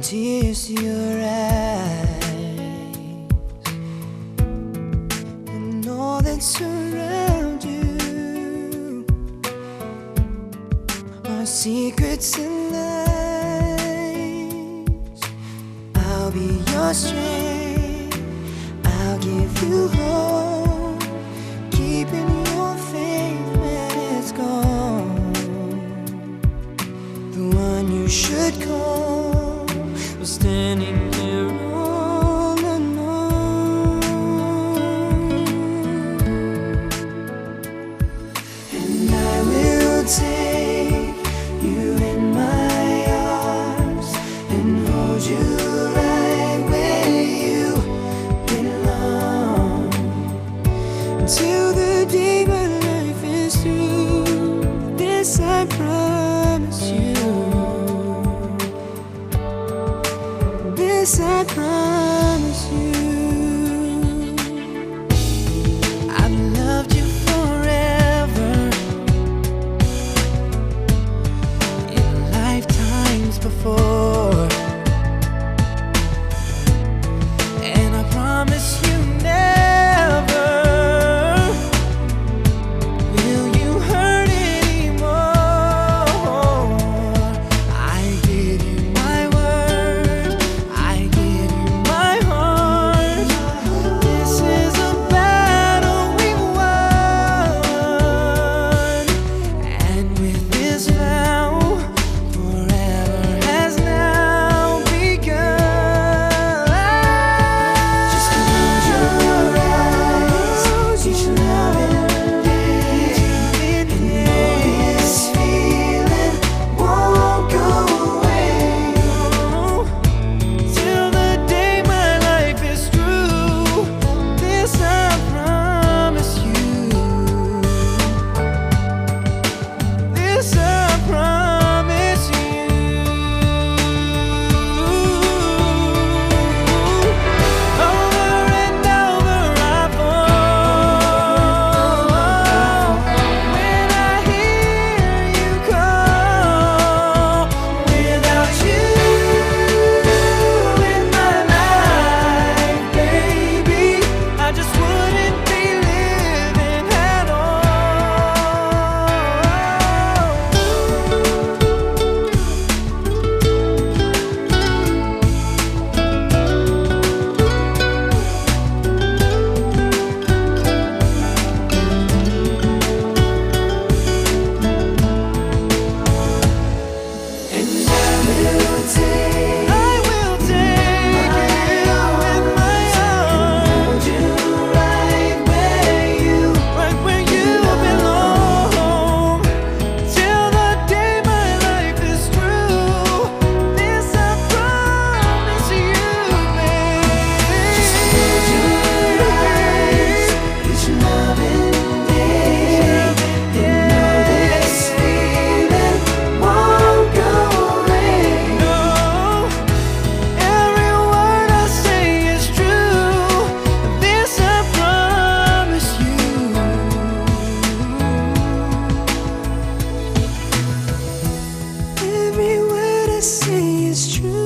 tears to your eyes, and all that surround you are secrets and lies. I'll be your strength, I'll give you hope, keeping your faith when it's gone. The one you should call was standing here all alone. And I will take you in my arms and hold you right where you belong, until the day my life is through. This I promise you. This I promise you. I've loved you forever, in lifetimes before, and I promise you never will you hurt anymore. I give you my word, I give you my heart. This is a battle we won, and with this vow, forever has now begun. Just close your eyes, each loving day, and know this feeling won't go away, till the day my life is through. This I promise you. This I promise you. Over and over I fall when I hear you call. Without you in my life, baby, I just wouldn't be living at all. And I will take you in my arms, hold you right where you belong, till the day my life is through. This I promise you, baby. Just close your eyes, each loving day, and know this feeling won't go away. No, every word I say is true. This I promise you. Every word I say is true.